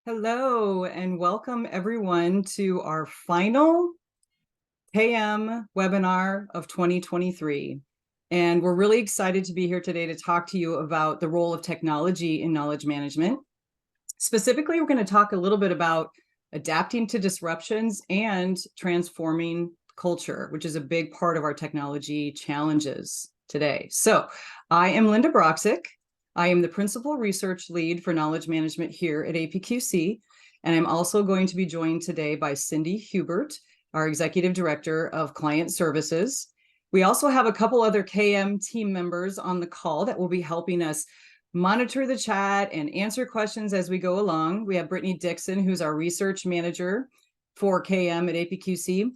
Hello and welcome everyone to our final KM webinar of 2023. And we're really excited to be here today to talk to you about the role of technology in knowledge management. Specifically, we're going to talk a little bit about adapting to disruptions and transforming culture, which is a big part of our technology challenges today. So I am Linda Broxick. I am the Principal Research Lead for Knowledge Management here at APQC, and I'm also going to be joined today by Cindy Hubert, our Executive Director of Client Services. We also have a couple other KM team members on the call that will be helping us monitor the chat and answer questions as we go along. We have Brittany Dixon, who's our Research Manager for KM at APQC.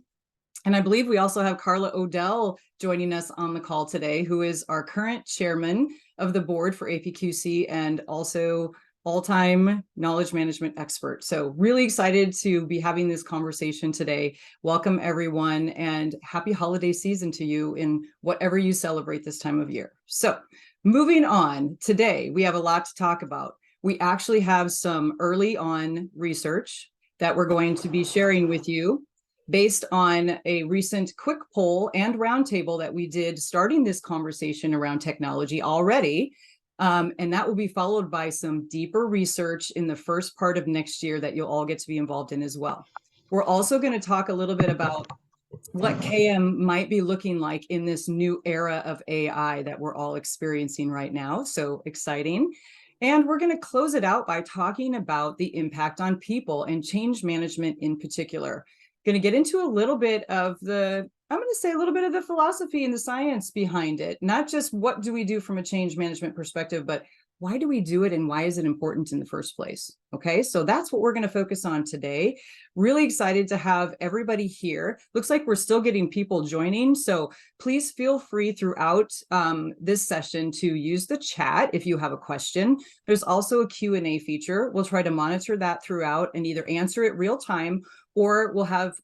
And I believe we also have Carla Odell joining us on the call today, who is our current chairman of the board for APQC and also all-time knowledge management expert. So really excited to be having this conversation today. Welcome everyone and happy holiday season to you in whatever you celebrate this time of year. So moving on, today we have a lot to talk about. We actually have some early on research that we're going to be sharing with you based on a recent quick poll and roundtable that we did starting this conversation around technology already. And that will be followed by some deeper research in the first part of next year that you'll all get to be involved in as well. We're also going to talk a little bit about what KM might be looking like in this new era of AI that we're all experiencing right now. So exciting. And we're going to close it out by talking about the impact on people and change management in particular. Going to get into a little bit of the, I'm going to say a little bit of the philosophy and the science behind it. Not just what do we do from a change management perspective, but why do we do it and why is it important in the first place? Okay, so that's what we're going to focus on today. Really excited to have everybody here. Looks like we're still getting people joining, so please feel free throughout this session to use the chat if you have a question. There's also a Q&A feature. We'll try to monitor that throughout and either answer it real time or we'll have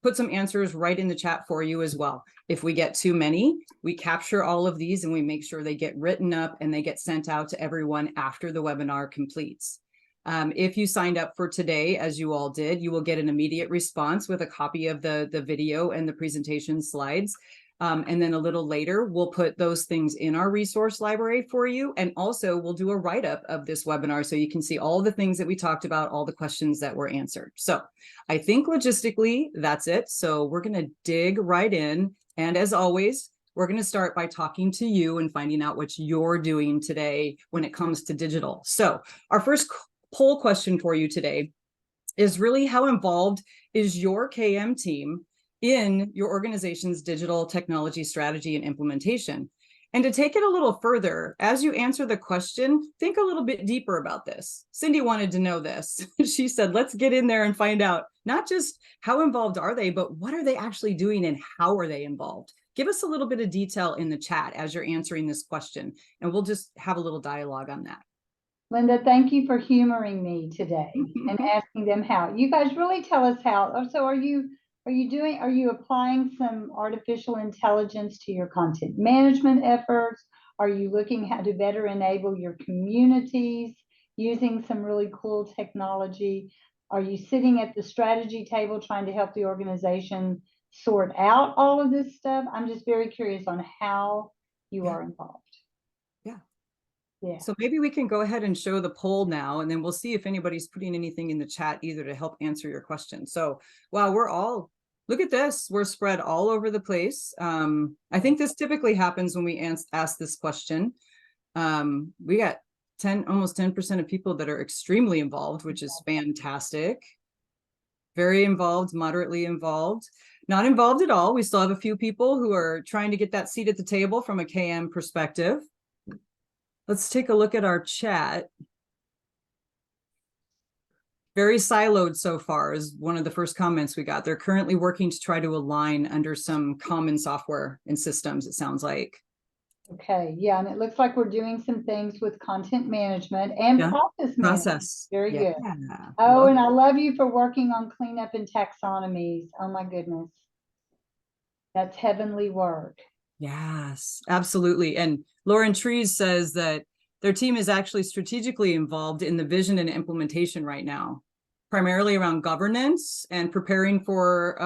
put some answers right in the chat for you as well. If we get too many, we capture all of these and we make sure they get written up and they get sent out to everyone after the webinar completes. If you signed up for today, as you all did, you will get an immediate response with a copy of the video and the presentation slides. And then a little later, we'll put those things in our resource library for you. And also we'll do a write-up of this webinar so you can see all the things that we talked about, all the questions that were answered. So I think logistically, that's it. So we're going to dig right in. And as always, we're going to start by talking to you and finding out what you're doing today when it comes to digital. So our first poll question for you today is really how involved is your KM team in your organization's digital technology strategy and implementation? And to take it a little further, as you answer the question, think a little bit deeper about this. Cindy wanted to know this. She said, let's get in there and find out not just how involved are they, but what are they actually doing and how are they involved? Give us a little bit of detail in the chat as you're answering this question, and we'll just have a little dialogue on that. Linda, thank you for humoring me today and asking them how. You guys really tell us how. So are you applying some artificial intelligence to your content management efforts? Are you looking how to better enable your communities using some really cool technology? Are you sitting at the strategy table trying to help the organization sort out all of this stuff? I'm just very curious on how you are involved. Yeah. So maybe we can go ahead and show the poll now, and then we'll see if anybody's putting anything in the chat either to help answer your question. So, wow, we're all, look at this. We're spread all over the place. I think this typically happens when we ask this question. We got almost 10% of people that are extremely involved, which is fantastic. Very involved, moderately involved, not involved at all. We still have a few people who are trying to get that seat at the table from a KM perspective. Let's take a look at our chat. Very siloed so far is one of the first comments we got. They're currently working to try to align under some common software and systems, it sounds like. Okay, yeah, and it looks like we're doing some things with content management and process management. Very good. Oh, and I love you for working on cleanup and taxonomies. Oh my goodness. That's heavenly work. Yes, absolutely. And Lauren Trees says that Their team is actually strategically involved in the vision and implementation right now, primarily around governance and preparing for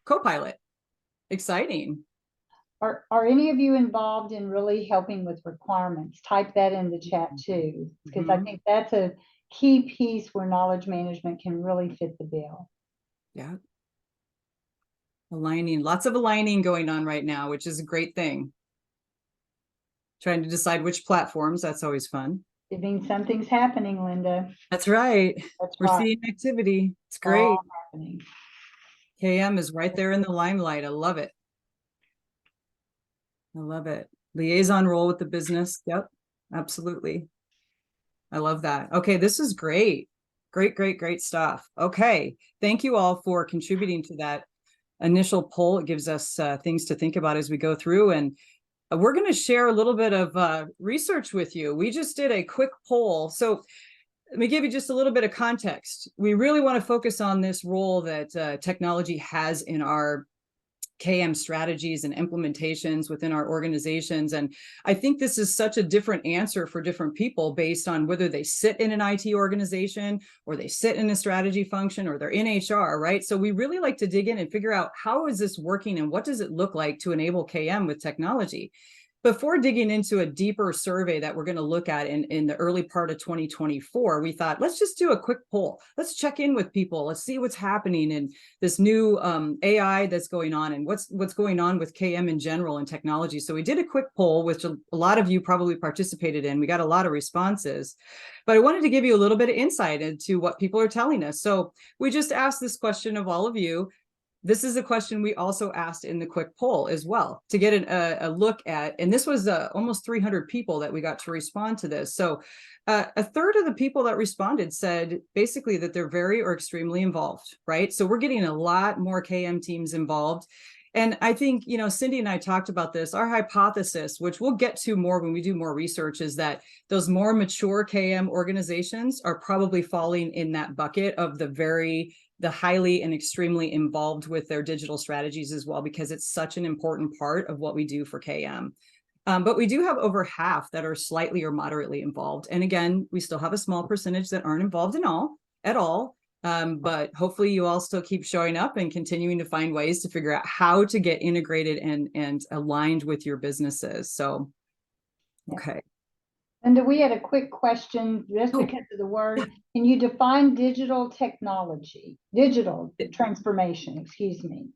Copilot. Exciting. Are any of you involved in really helping with requirements? Type that in the chat too, because I think that's a key piece where knowledge management can really fit the bill. Yeah. Aligning, lots of aligning going on right now, which is a great thing. Trying to decide which platforms, that's always fun. It means something's happening, Linda. That's right. That's We're right. seeing activity. It's great. All happening. KM is right there in the limelight. I love it. I love it. Liaison role with the business. Yep, absolutely. I love that. Okay, this is great. Great, great, great stuff. Okay, thank you all for contributing to that initial poll. It gives us things to think about as we go through, and we're going to share a little bit of research with you. We just did a quick poll. So let me give you just a little bit of context. We really want to focus on this role that technology has in our KM strategies and implementations within our organizations. And I think this is such a different answer for different people based on whether they sit in an IT organization or they sit in a strategy function or they're in HR, right? So we really like to dig in and figure out how is this working and what does it look like to enable KM with technology? Before digging into a deeper survey that we're going to look at in the early part of 2024, we thought, let's just do a quick poll. Let's check in with people. Let's see what's happening in this new AI that's going on and what's going on with KM in general and technology. So we did a quick poll, which a lot of you probably participated in. We got a lot of responses, but I wanted to give you a little bit of insight into what people are telling us. So we just asked this question of all of you. This is a question we also asked in the quick poll as well to get a look at, and this was almost 300 people that we got to respond to this. So a third of the people that responded said basically that they're very or extremely involved, right? So we're getting a lot more KM teams involved. And I think, you know, Cindy and I talked about this. Our hypothesis, which we'll get to more when we do more research, is that those more mature KM organizations are probably falling in that bucket of the highly and extremely involved with their digital strategies as well, because it's such an important part of what we do for KM. But we do have over half that are slightly or moderately involved. And again, we still have a small percentage that aren't involved at all. But hopefully you all still keep showing up and continuing to find ways to figure out how to get integrated and aligned with your businesses. So, okay. And we had a quick question just because of the word. Can you define digital technology, digital transformation, excuse me?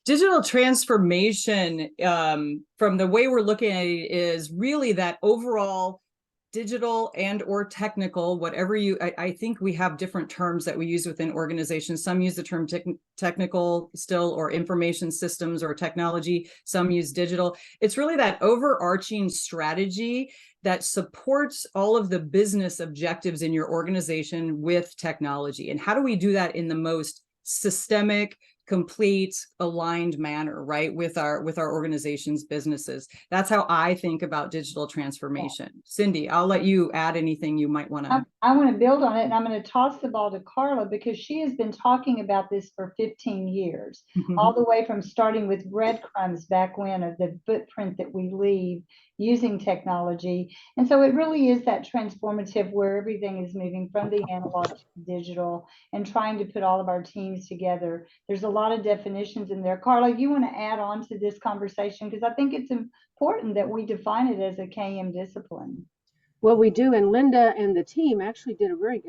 Digital transformation, from the way we're looking at it, is really that overall digital and or technical, whatever I think we have different terms that we use within organizations. Some use the term technical still, or information systems or technology. Some use digital. It's really that overarching strategy that supports all of the business objectives in your organization with technology. And how do we do that in the most systemic, complete, aligned manner, right, with our organization's businesses? That's how I think about digital transformation. Yeah. Cindy, I'll let you add anything you might want to. I want to build on it, and I'm going to toss the ball to Carla, because she has been talking about this for 15 years, all the way from starting with breadcrumbs back when, of the footprint that we leave using technology. And so it really is that transformative where everything is moving from the analog to digital and trying to put all of our teams together. There's a lot of definitions in there. Carla, you want to add on to this conversation? Because I think it's important that we define it as a KM discipline. Well, we do, and Linda and the team actually did a very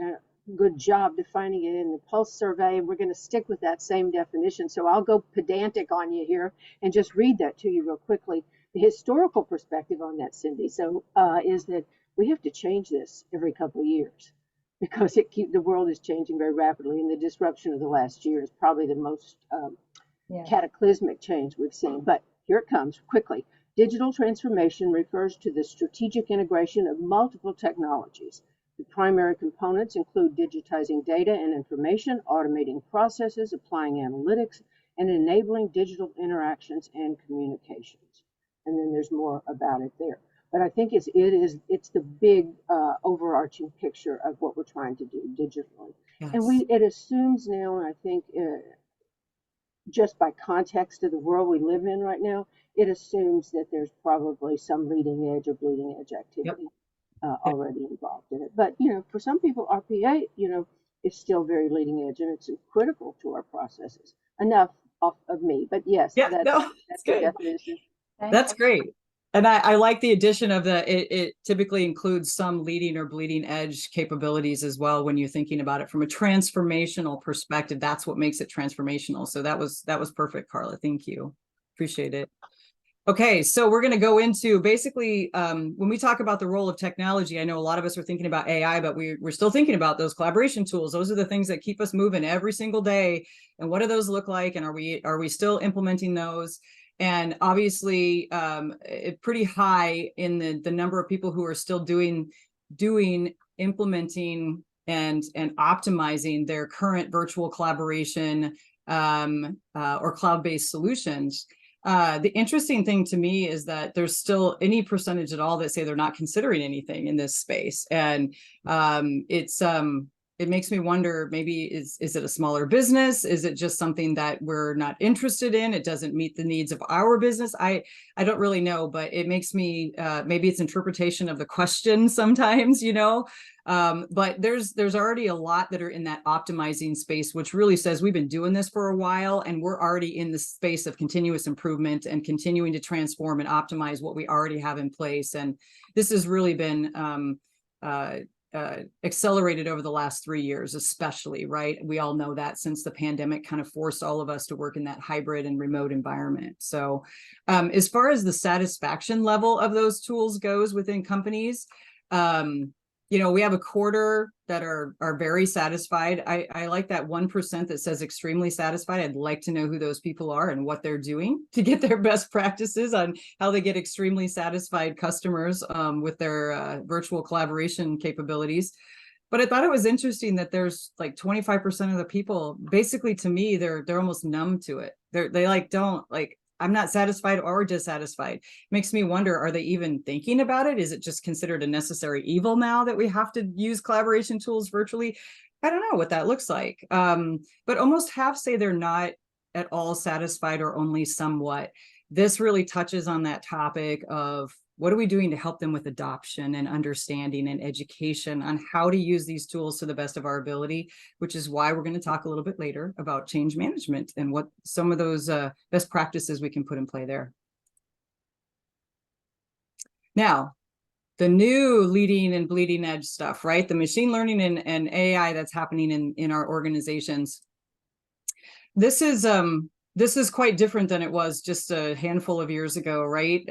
good job defining it in the Pulse survey, and we're going to stick with that same definition. So I'll go pedantic on you here and just read that to you real quickly. The historical perspective on that, Cindy, is that we have to change this every couple of years, because the world is changing very rapidly, and the disruption of the last year is probably the most cataclysmic change we've seen. But here it comes quickly. Digital transformation refers to the strategic integration of multiple technologies. The primary components include digitizing data and information, automating processes, applying analytics, and enabling digital interactions and communications. And then there's more about it there. But I think it's the big overarching picture of what we're trying to do digitally. Yes. And it assumes now, and I think just by context of the world we live in right now, it assumes that there's probably some leading edge or bleeding edge activity Yep. already involved in it. But, for some people, RPA, is still very leading edge and it's critical to our processes. Enough off of me, but yes, Yeah, that's no, it's the good. definition. That's great. And I like the addition of it typically includes some leading or bleeding edge capabilities as well when you're thinking about it from a transformational perspective. That's what makes it transformational. So that was perfect, Carla. Thank you. Appreciate it. Okay, so we're going to go into basically when we talk about the role of technology, I know a lot of us are thinking about AI, but we're still thinking about those collaboration tools. Those are the things that keep us moving every single day. And what do those look like? And are we still implementing those? And obviously, pretty high in the number of people who are still doing, implementing, and optimizing their current virtual collaboration or cloud-based solutions. The interesting thing to me is that there's still any percentage at all that say they're not considering anything in this space. And it makes me wonder, maybe is it a smaller business? Is it just something that we're not interested in? It doesn't meet the needs of our business. I don't really know, but it makes me, maybe it's interpretation of the question sometimes, but there's already a lot that are in that optimizing space, which really says we've been doing this for a while and we're already in the space of continuous improvement and continuing to transform and optimize what we already have in place. And this has really been accelerated over the last 3 years, especially, right? We all know that since the pandemic kind of forced all of us to work in that hybrid and remote environment. So as far as the satisfaction level of those tools goes within companies, we have a quarter that are very satisfied. I like that 1% that says extremely satisfied. I'd like to know who those people are and what they're doing to get their best practices on how they get extremely satisfied customers with their virtual collaboration capabilities. But I thought it was interesting that there's like 25% of the people, basically, to me, they're almost numb to it. They don't like, I'm not satisfied or dissatisfied. Makes me wonder, are they even thinking about it? Is it just considered a necessary evil now that we have to use collaboration tools virtually? I don't know what that looks like. But almost half say they're not at all satisfied or only somewhat. This really touches on that topic of what are we doing to help them with adoption and understanding and education on how to use these tools to the best of our ability, which is why we're going to talk a little bit later about change management and what some of those best practices we can put in play there. Now, the new leading and bleeding edge stuff, right? The machine learning and AI that's happening in our organizations. This is quite different than it was just a handful of years ago, right?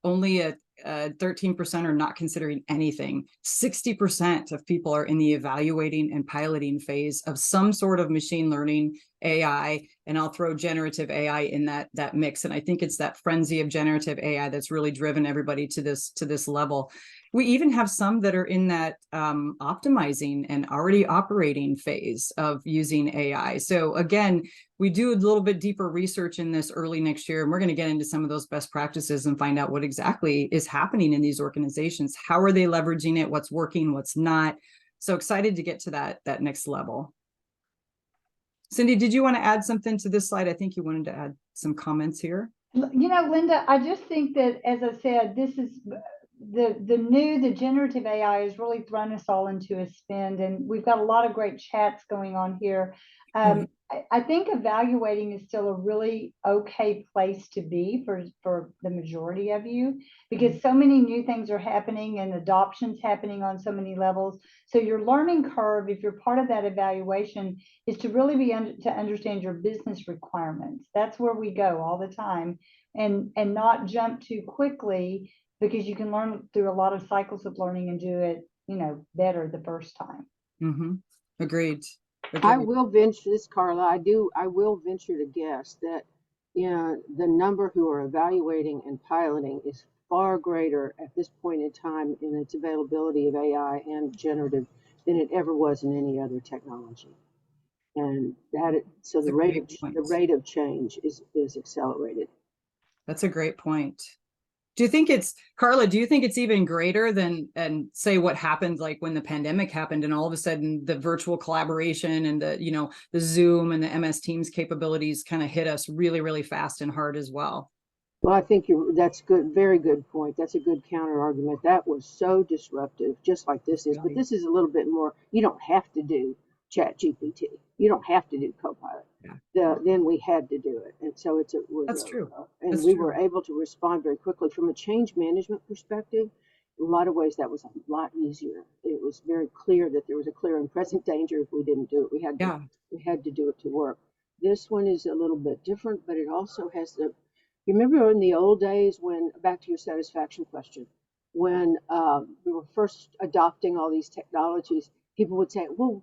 Only 13% are not considering anything. 60% of people are in the evaluating and piloting phase of some sort of machine learning, AI, and I'll throw generative AI in that mix. And I think it's that frenzy of generative AI that's really driven everybody to this level. We even have some that are in that optimizing and already operating phase of using AI. So again, we do a little bit deeper research in this early next year, and we're going to get into some of those best practices and find out what exactly is happening in these organizations. How are they leveraging it? What's working? What's not? So excited to get to that next level. Cindy, did you want to add something to this slide? I think you wanted to add some comments here. Linda, I just think that, as I said, this is the generative AI has really thrown us all into a spin, and we've got a lot of great chats going on here. I think evaluating is still a really okay place to be for the majority of you, because so many new things are happening and adoption's happening on so many levels. So your learning curve, if you're part of that evaluation, is to really be to understand your business requirements. That's where we go all the time, and not jump too quickly, because you can learn through a lot of cycles of learning and do it, better the first time. Agreed. I will venture this, Carla. I will venture to guess that the number who are evaluating and piloting is far greater at this point in time in its availability of AI and generative than it ever was in any other technology. And so the rate of change is accelerated. That's a great point. Do you think Carla, do you think it's even greater than, and say what happened like when the pandemic happened and all of a sudden the virtual collaboration and the Zoom and the MS Teams capabilities kind of hit us really, really fast and hard as well? Well, I think that's good. Very good point. That's a good counter argument. That was so disruptive, just like this is. But Really. this is a little bit more. You don't have to do Chat GPT. You don't have to do Copilot. Then we had to do it, and so That's true. and That's we true. were able to respond very quickly from a change management perspective. In a lot of ways, that was a lot easier. It was very clear that there was a clear and present danger if we didn't do it. Yeah. We had to do it to work. This one is a little bit different, but it also has the. You remember in the old days when, back to your satisfaction question, when we were first adopting all these technologies, people would say, well,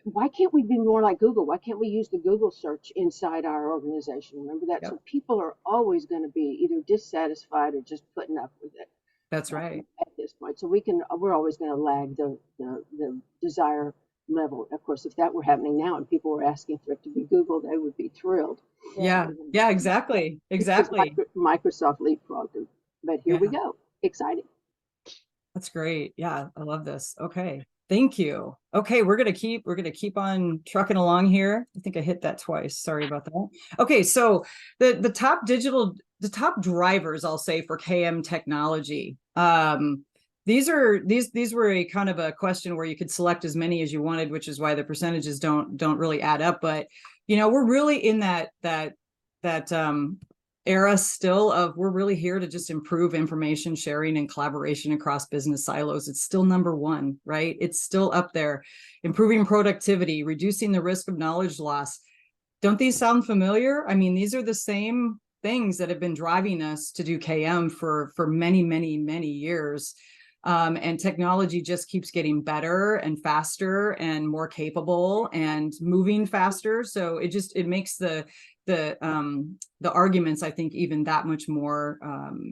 why can't we be more like Google? Why can't we use the Google search inside our organization? Remember that? Yep. So people are always going to be either dissatisfied or just putting up with it. That's right. At this point. So we're always going to lag the desire level. Of course, if that were happening now and people were asking for it to be Google, they would be thrilled. Yeah. Yeah, exactly. Exactly. Microsoft leapfrogged them. But here we go. Exciting. That's great. Yeah, I love this. Okay. Thank you. Okay, we're gonna keep on trucking along here. I think I hit that twice. Sorry about that. Okay, so the top drivers, I'll say, for KM technology. These were a kind of a question where you could select as many as you wanted, which is why the percentages don't really add up. But we're really in that era still of we're really here to just improve information sharing and collaboration across business silos. It's still number one, right? It's still up there. Improving productivity, reducing the risk of knowledge loss. Don't these sound familiar? I mean, these are the same things that have been driving us to do KM for many, many, many years. And technology just keeps getting better and faster and more capable and moving faster. So it makes the arguments, I think, even that much more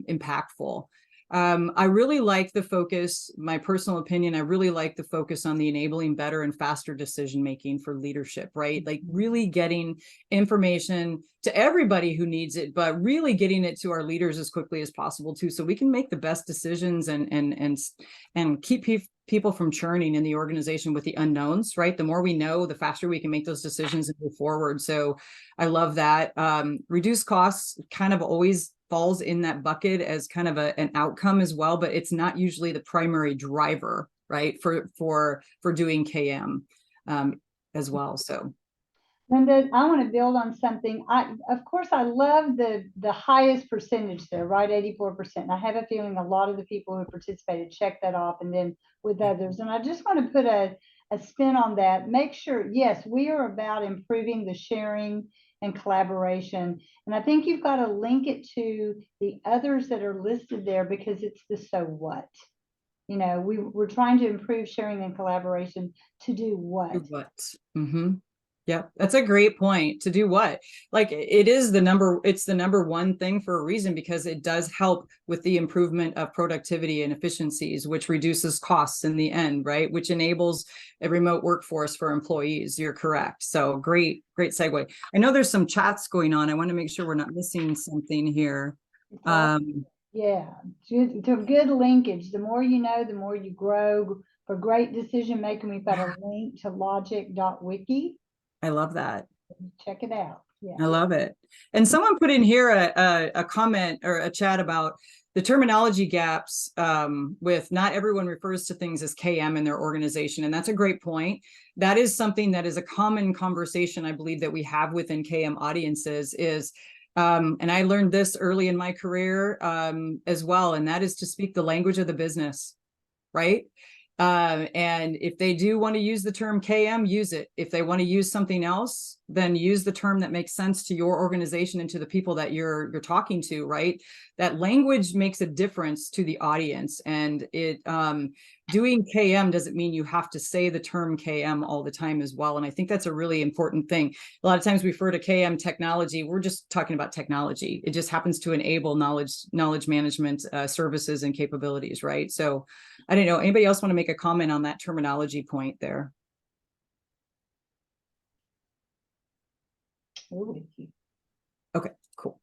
impactful. I really like the focus, my personal opinion, I really like the focus on the enabling better and faster decision making for leadership, right? Like really getting information to everybody who needs it, but really getting it to our leaders as quickly as possible too, so we can make the best decisions and keep people from churning in the organization with the unknowns, right? The more we know, the faster we can make those decisions and move forward. So I love that. Reduce costs kind of always falls in that bucket as kind of an outcome as well, but it's not usually the primary driver, right? For doing KM as well. So Linda, I want to build on something. Of course, I love the highest percentage there, right? 84%. I have a feeling a lot of the people who participated checked that off, and then with others. And I just want to put a spin on that. Make sure, yes, we are about improving the sharing and collaboration. And I think you've got to link it to the others that are listed there, because it's the so what. We're trying to improve sharing and collaboration to do what? Do what? Mm-hmm. Yeah, that's a great point. To do what? Like it's the number one thing for a reason, because it does help with the improvement of productivity and efficiencies, which reduces costs in the end, right? Which enables a remote workforce for employees. You're correct. So great segue. I know there's some chats going on. I want to make sure we're not missing something here. Yeah, to good linkage. The more you know, the more you grow. For great decision making, we've got a link to logic.wiki. I love that. Check it out. Yeah, I love it. And someone put in here a comment or a chat about the terminology gaps with not everyone refers to things as KM in their organization. And that's a great point. That is something that is a common conversation, I believe, that we have within KM audiences is, and I learned this early in my career as well, and that is to speak the language of the business, right? And if they do want to use the term KM, use it. If they want to use something else, then use the term that makes sense to your organization and to the people that you're talking to, right? That language makes a difference to the audience, and it doing KM doesn't mean you have to say the term KM all the time as well. And I think that's a really important thing. A lot of times we refer to KM technology, we're just talking about technology. It just happens to enable knowledge management services and capabilities, right? So I don't know, anybody else want to make a comment on that terminology point there? Okay, cool.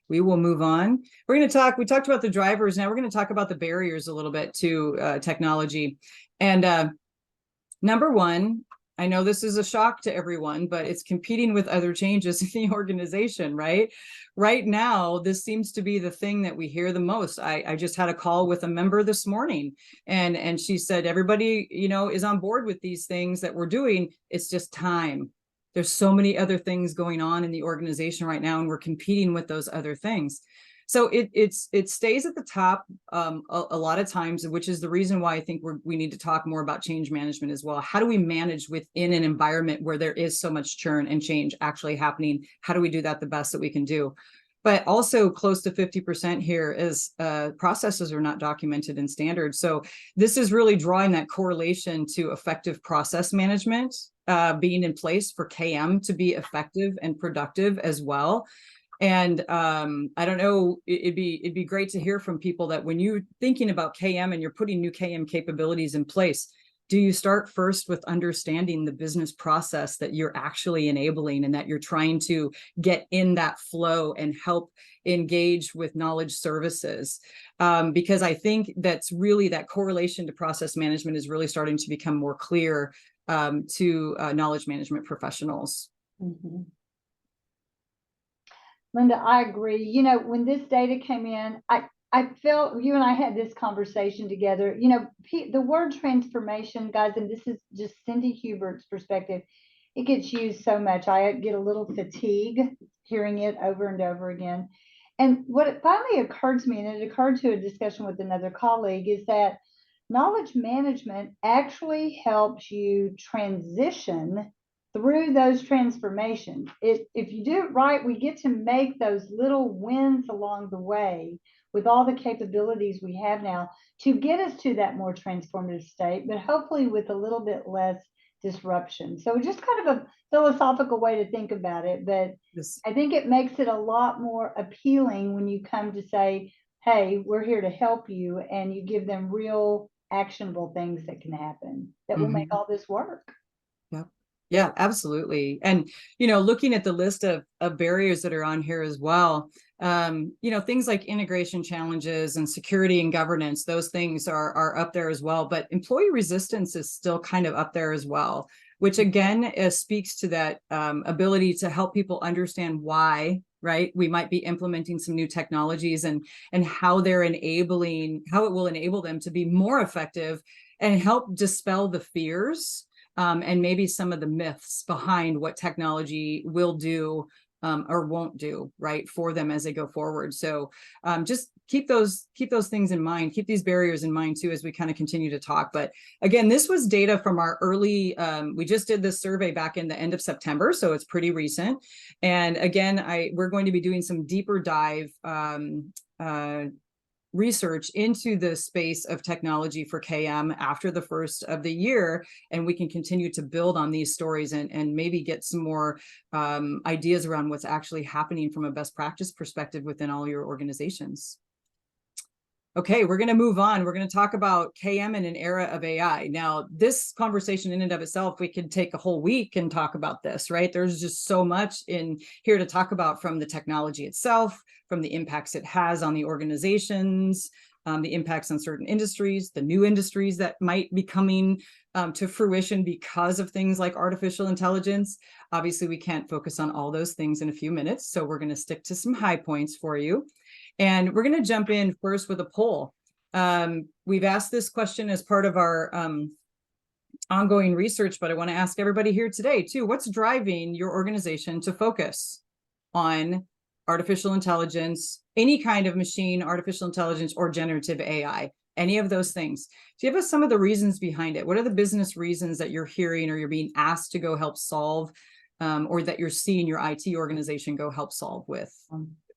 We will move on. We talked about the drivers. Now we're going to talk about the barriers a little bit to technology. And number one, I know this is a shock to everyone, but it's competing with other changes in the organization, right? Right now, this seems to be the thing that we hear the most. I just had a call with a member this morning, and she said, everybody, is on board with these things that we're doing. It's just time. There's so many other things going on in the organization right now, and we're competing with those other things. So it stays at the top a lot of times, which is the reason why I think we need to talk more about change management as well. How do we manage within an environment where there is so much churn and change actually happening? How do we do that the best that we can do? But also close to 50% here is processes are not documented in standards. So this is really drawing that correlation to effective process management being in place for KM to be effective and productive as well. And I don't know, it'd be great to hear from people that when you're thinking about KM and you're putting new KM capabilities in place, do you start first with understanding the business process that you're actually enabling and that you're trying to get in that flow and help engage with knowledge services? Because I think that's really that correlation to process management is really starting to become more clear to knowledge management professionals. Mm-hmm. Linda, I agree. When this data came in, I felt you and I had this conversation together. The word transformation, guys, and this is just Cindy Hubert's perspective, it gets used so much. I get a little fatigue hearing it over and over again. And what it finally occurred to me, and it occurred to a discussion with another colleague, is that knowledge management actually helps you transition through those transformations. If you do it right, we get to make those little wins along the way with all the capabilities we have now to get us to that more transformative state, but hopefully with a little bit less disruption. So just kind of a philosophical way to think about it, but Yes. I think it makes it a lot more appealing when you come to say, hey, we're here to help you, and you give them real actionable things that can happen that will make all this work. Yep. Yeah, absolutely. And, looking at the list of barriers that are on here as well, things like integration challenges and security and governance, those things are up there as well. But employee resistance is still kind of up there as well, which again speaks to that ability to help people understand why, right? We might be implementing some new technologies and how it will enable them to be more effective and help dispel the fears and maybe some of the myths behind what technology will do or won't do, right, for them as they go forward. So just keep those things in mind, keep these barriers in mind too, as we kind of continue to talk. But again, this was data from our early, we just did this survey back in the end of September, so it's pretty recent. And again, we're going to be doing some deeper dive research into the space of technology for KM after the first of the year, and we can continue to build on these stories and maybe get some more ideas around what's actually happening from a best practice perspective within all your organizations. Okay, we're going to move on. We're going to talk about KM in an era of AI. Now, this conversation in and of itself, we could take a whole week and talk about this, right? There's just so much in here to talk about, from the technology itself, from the impacts it has on the organizations, the impacts on certain industries, the new industries that might be coming to fruition because of things like artificial intelligence. Obviously, we can't focus on all those things in a few minutes, so we're going to stick to some high points for you. And we're going to jump in first with a poll. We've asked this question as part of our ongoing research, but I want to ask everybody here today too, what's driving your organization to focus on artificial intelligence, any kind of machine, artificial intelligence, or generative AI, any of those things? Give us some of the reasons behind it. What are the business reasons that you're hearing or you're being asked to go help solve, or that you're seeing your IT organization go help solve with?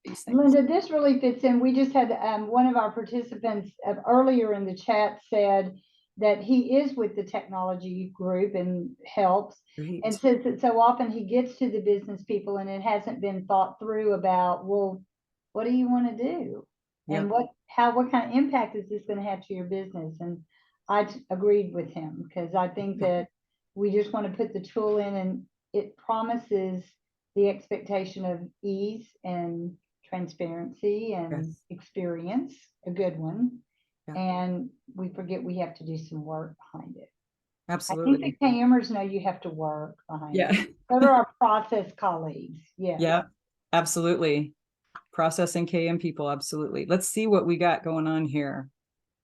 These things. Linda, this really fits in. We just had one of our participants earlier in the chat said that he is with the technology group and helps. Great. And says that so often he gets to the business people and it hasn't been thought through about, well, what do you want to do? Yep. And what kind of impact is this going to have to your business? And I agreed with him, because I think that we just want to put the tool in, and it promises the expectation of ease and transparency and experience, a good one. And we forget we have to do some work behind it. I think the Absolutely. KMers know you have to work behind Yeah. it. So do our process colleagues. Yeah. Yeah, absolutely. Processing KM people, absolutely. Let's see what we got going on here.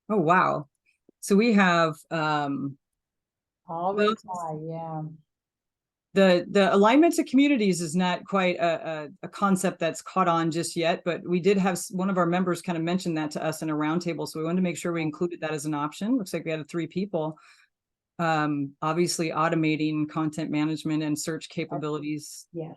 Oh, wow. So we have All both reply, yeah. the alignment to communities is not quite a concept that's caught on just yet, but we did have one of our members kind of mention that to us in a roundtable. So we wanted to make sure we included that as an option. Looks like we had 3 people. Obviously automating content management and search capabilities. Yes,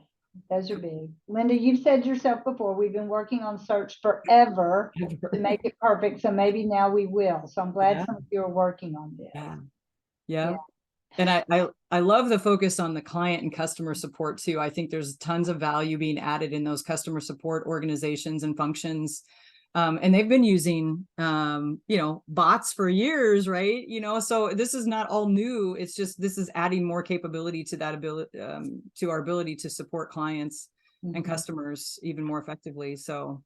those are big. Linda, you've said yourself before, we've been working on search forever to make it perfect. So maybe now we will. So I'm glad Yeah. some of you are working on this. Yeah. Yeah. Yeah. And I love the focus on the client and customer support too. I think there's tons of value being added in those customer support organizations and functions. And they've been using, bots for years, right? So this is not all new. It's just, this is adding more capability to that ability, to our ability to support clients and customers even more effectively. So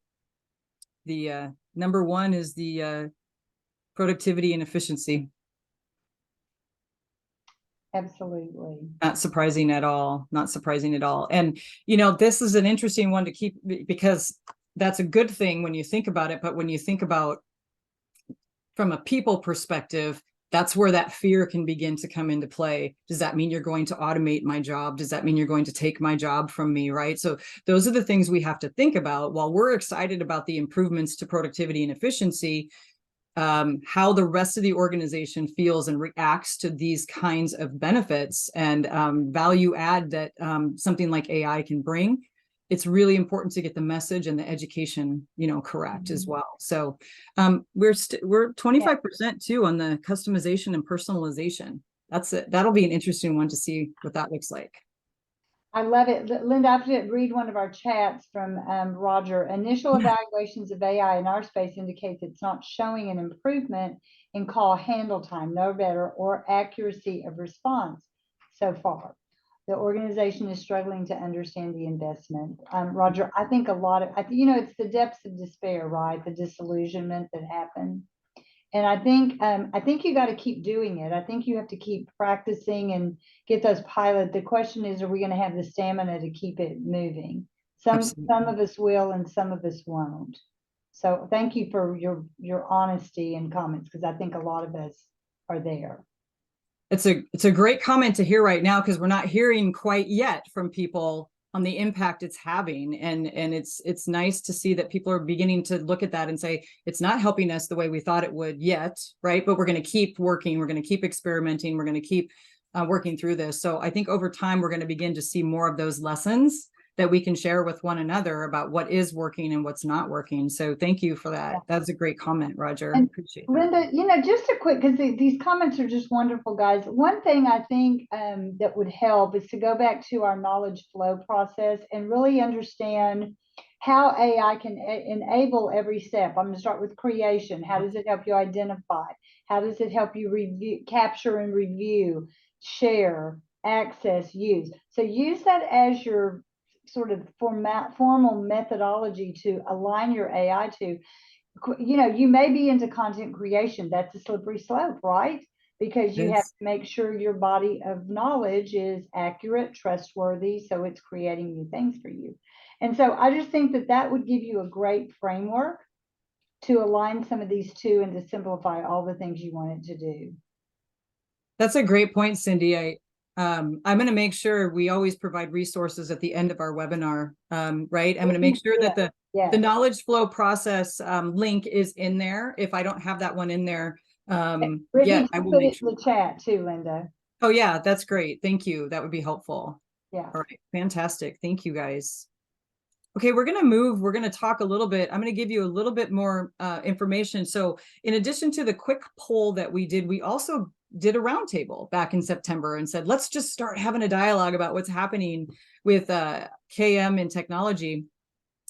the number one is the productivity and efficiency. Absolutely. Not surprising at all. Not surprising at all. And, this is an interesting one to keep, because that's a good thing when you think about it. But when you think about from a people perspective, that's where that fear can begin to come into play. Does that mean you're going to automate my job? Does that mean you're going to take my job from me? Right. So those are the things we have to think about. While we're excited about the improvements to productivity and efficiency, how the rest of the organization feels and reacts to these kinds of benefits and value add that something like AI can bring. It's really important to get the message and the education, correct as well. So we're 25% too on the customization and personalization. That's it. That'll be an interesting one to see what that looks like. I love it. Linda, I have to read one of our chats from Roger. Initial evaluations of AI in our space indicates it's not showing an improvement in call handle time, no better, or accuracy of response so far. The organization is struggling to understand the investment. Roger, I think a lot of, it's the depths of despair, right? The disillusionment that happened. And I think you got to keep doing it. I think you have to keep practicing and get those pilot. The question is, are we going to have the stamina to keep it moving? Some of us will, and some of us won't. So thank you for your honesty and comments, because I think a lot of us are there. It's a great comment to hear right now, because we're not hearing quite yet from people on the impact it's having. And it's nice to see that people are beginning to look at that and say, it's not helping us the way we thought it would yet, right? But we're going to keep working. We're going to keep experimenting. We're going to keep working through this. So I think over time, we're going to begin to see more of those lessons that we can share with one another about what is working and what's not working. So thank you for that. That's a great comment, Roger. And appreciate Linda, just a quick, because these comments are just wonderful, guys. One thing I think that would help is to go back to our knowledge flow process and really understand how AI can enable every step. I'm going to start with creation. How does it help you identify? How does it help you review, capture and review, share, access, use? So use that as your sort of formal methodology to align your AI to. You may be into content creation. That's a slippery slope, right? Because you have to make sure your body of knowledge is accurate, trustworthy, so it's creating new things for you. And so I just think that would give you a great framework to align some of these two and to simplify all the things you want it to do. That's a great point, Cindy. I'm going to make sure we always provide resources at the end of our webinar, right? I'm going to make sure that the knowledge flow process link is in there. If I don't have that one in there, I will put make it in the chat too, Linda. Oh yeah, that's great. Thank you. That would be helpful. Yeah. All right. Fantastic. Thank you, guys. Okay, we're going to move. We're going to talk a little bit. I'm going to give you a little bit more information. So in addition to the quick poll that we did, we also did a roundtable back in September and said, let's just start having a dialogue about what's happening with KM and technology.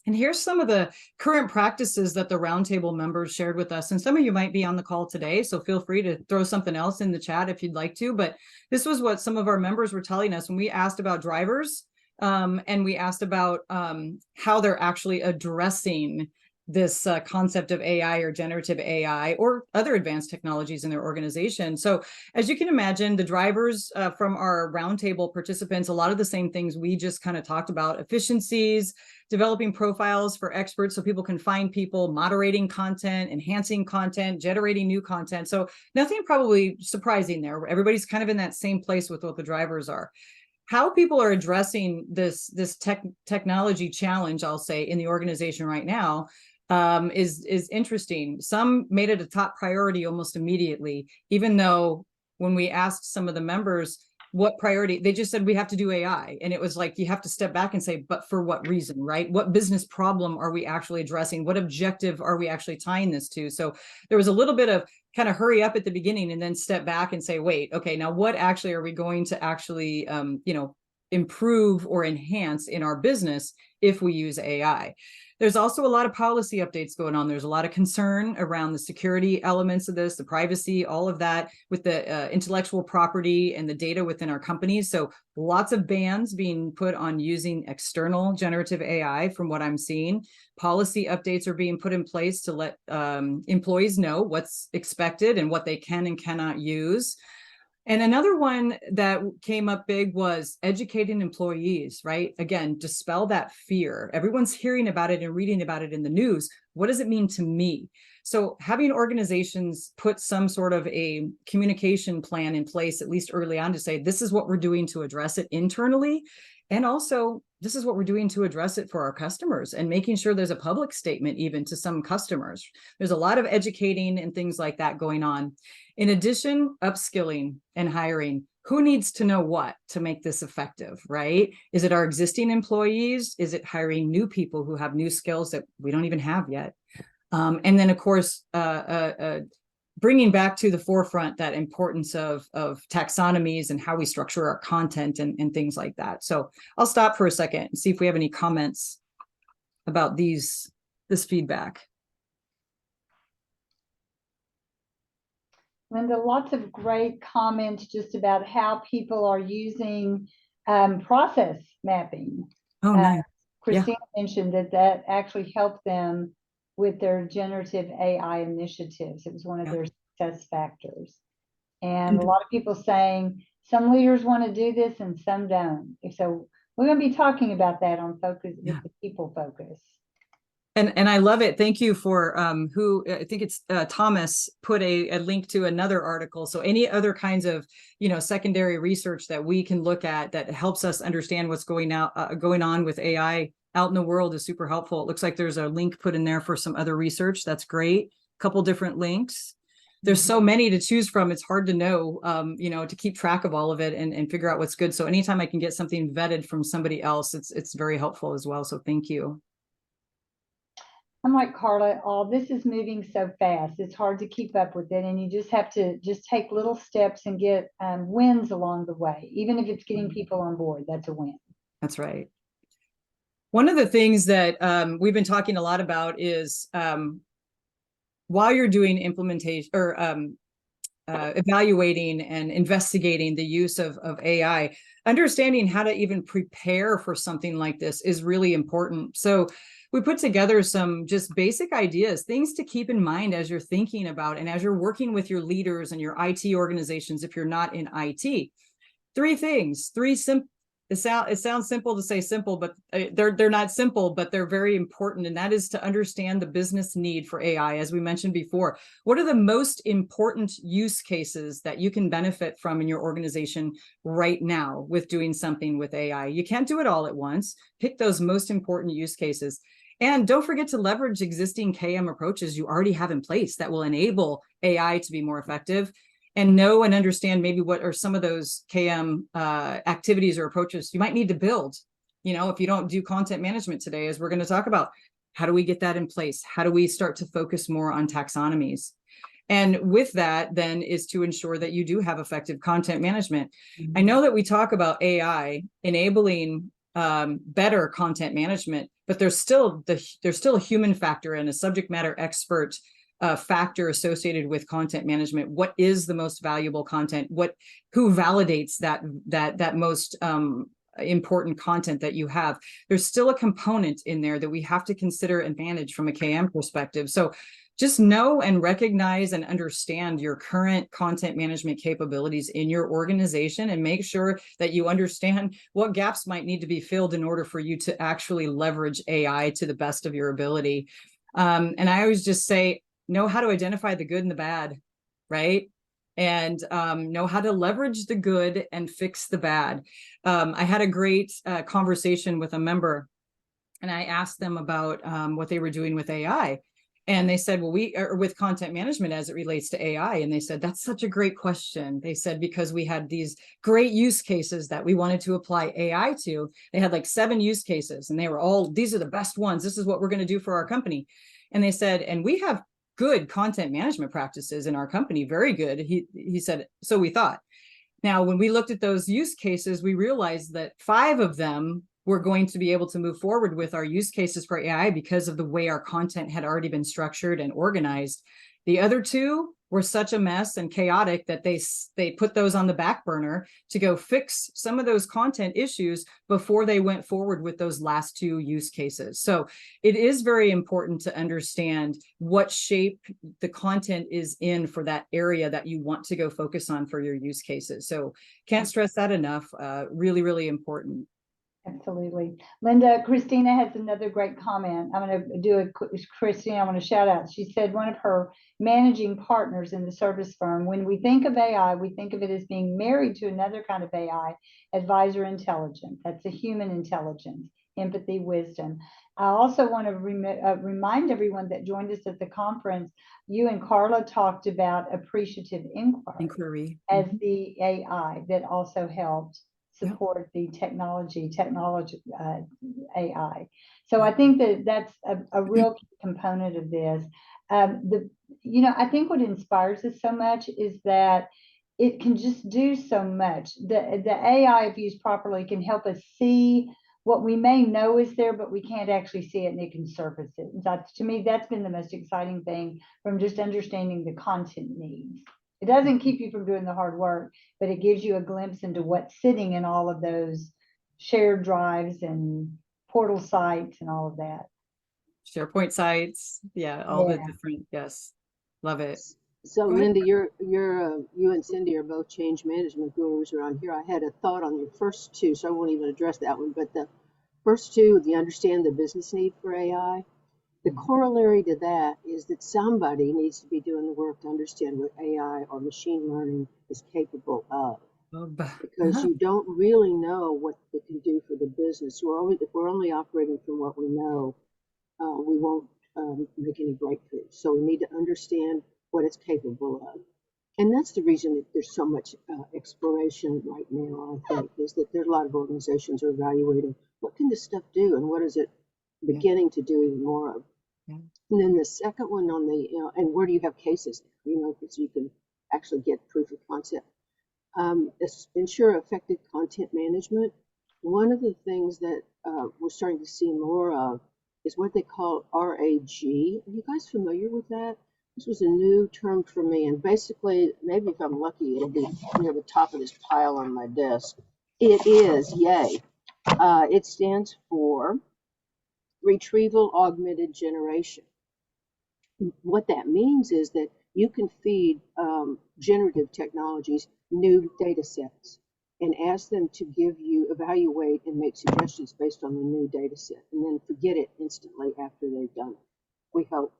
And here's some of the current practices that the roundtable members shared with us. And some of you might be on the call today, so feel free to throw something else in the chat if you'd like to. But this was what some of our members were telling us when we asked about drivers. And we asked about how they're actually addressing this concept of AI or generative AI or other advanced technologies in their organization. So as you can imagine, the drivers from our roundtable participants, a lot of the same things we just kind of talked about: efficiencies, developing profiles for experts so people can find people, moderating content, enhancing content, generating new content. So nothing probably surprising there. Everybody's kind of in that same place with what the drivers are. How people are addressing this technology challenge, I'll say, in the organization right now is interesting. Some made it a top priority almost immediately, even though when we asked some of the members what priority, they just said we have to do AI. And it was like, you have to step back and say, but for what reason, right? What business problem are we actually addressing? What objective are we actually tying this to? So there was a little bit of kind of hurry up at the beginning and then step back and say, wait, okay, now what actually are we going to actually, improve or enhance in our business if we use AI? There's also a lot of policy updates going on. There's a lot of concern around the security elements of this, the privacy, all of that with the intellectual property and the data within our companies. So lots of bans being put on using external generative AI from what I'm seeing. Policy updates are being put in place to let employees know what's expected and what they can and cannot use. And another one that came up big was educating employees, right? Again, dispel that fear. Everyone's hearing about it and reading about it in the news. What does it mean to me? So having organizations put some sort of a communication plan in place, at least early on, to say, this is what we're doing to address it internally. And also, this is what we're doing to address it for our customers, and making sure there's a public statement even to some customers. There's a lot of educating and things like that going on. In addition, upskilling and hiring. Who needs to know what to make this effective, right? Is it our existing employees? Is it hiring new people who have new skills that we don't even have yet? And then, of course, bringing back to the forefront that importance of taxonomies and how we structure our content and things like that. So I'll stop for a second and see if we have any comments about this feedback. Linda, lots of great comments just about how people are using process mapping. Oh, nice. Christine mentioned that actually helped them with their generative AI initiatives. It was one of their success factors. And a lot of people saying some leaders want to do this and some don't. So we're going to be talking about that on Focus with the People Focus. And I love it. Thank you for who, I think it's Thomas, put a link to another article. So any other kinds of, secondary research that we can look at that helps us understand what's going on with AI out in the world is super helpful. It looks like there's a link put in there for some other research. That's great. A couple different links. There's so many to choose from. It's hard to know, to keep track of all of it and figure out what's good. So anytime I can get something vetted from somebody else, it's very helpful as well. So thank you. I'm like, Carla, this is moving so fast. It's hard to keep up with it. And you just have to just take little steps and get wins along the way. Even if it's getting people on board, that's a win. That's right. One of the things that we've been talking a lot about is while you're doing implementation or evaluating and investigating the use of AI, understanding how to even prepare for something like this is really important. So we put together some just basic ideas, things to keep in mind as you're thinking about and as you're working with your leaders and your IT organizations if you're not in IT. It sounds simple to say simple, but they're not simple, but they're very important. And that is to understand the business need for AI. As we mentioned before, what are the most important use cases that you can benefit from in your organization right now with doing something with AI? You can't do it all at once. Pick those most important use cases. And don't forget to leverage existing KM approaches you already have in place that will enable AI to be more effective. And know and understand maybe what are some of those KM activities or approaches you might need to build. If you don't do content management today, as we're going to talk about, how do we get that in place? How do we start to focus more on taxonomies? And with that, then, is to ensure that you do have effective content management. I know that we talk about AI enabling better content management, but there's still a human factor and a subject matter expert factor associated with content management. What is the most valuable content? Who validates that most important content that you have, there's still a component in there that we have to consider and manage from a KM perspective. So just know and recognize and understand your current content management capabilities in your organization, and make sure that you understand what gaps might need to be filled in order for you to actually leverage AI to the best of your ability. And I always just say, know how to identify the good and the bad, right? And know how to leverage the good and fix the bad. I had a great conversation with a member, and I asked them about what they were doing with AI. And they said, well, we are with content management as it relates to AI. And they said, that's such a great question. They said, because we had these great use cases that we wanted to apply AI to. They had like 7 use cases, and they were all, these are the best ones. This is what we're going to do for our company. And they said, and we have good content management practices in our company, very good. He said, so we thought. Now, when we looked at those use cases, we realized that 5 of them we're going to be able to move forward with our use cases for AI because of the way our content had already been structured and organized. The other 2 were such a mess and chaotic that they put those on the back burner to go fix some of those content issues before they went forward with those last 2 use cases. So it is very important to understand what shape the content is in for that area that you want to go focus on for your use cases. So can't stress that enough. Really, really important. Absolutely. Linda, Christina has another great comment. I'm going to do Christina, I want to shout out. She said one of her managing partners in the service firm, when we think of AI, we think of it as being married to another kind of AI, advisor intelligence. That's a human intelligence, empathy, wisdom. I also want to remind everyone that joined us at the conference, you and Carla talked about appreciative inquiry as the AI that also helped support the technology AI. So I think that that's a real key component of this. I think what inspires us so much is that it can just do so much. The AI, if used properly, can help us see what we may know is there, but we can't actually see it, and it can surface it. And to me, that's been the most exciting thing from just understanding the content needs. It doesn't keep you from doing the hard work, but it gives you a glimpse into what's sitting in all of those shared drives and portal sites and all of that. SharePoint sites. Yeah, all the different, yes. Love it. So Linda, you and Cindy are both change management gurus around here. I had a thought on your first 2, so I won't even address that one. But the first 2, the understand the business need for AI. The corollary to that is that somebody needs to be doing the work to understand what AI or machine learning is capable of. Because you don't really know what it can do for the business. If we're only operating from what we know, we won't make any breakthroughs. So we need to understand what it's capable of. And that's the reason that there's so much exploration right now, I think, is that there's a lot of organizations are evaluating what can this stuff do and what is it beginning to do even more of. And then the second one on the, and where do you have cases, because you can actually get proof of concept. Ensure effective content management. One of the things that we're starting to see more of is what they call RAG. Are you guys familiar with that? This was a new term for me, and basically, maybe if I'm lucky, it'll be near the top of this pile on my desk. It is, yay. It stands for Retrieval Augmented Generation. What that means is that you can feed generative technologies new data sets and ask them to evaluate and make suggestions based on the new data set, and then forget it instantly after they've done it. We hope,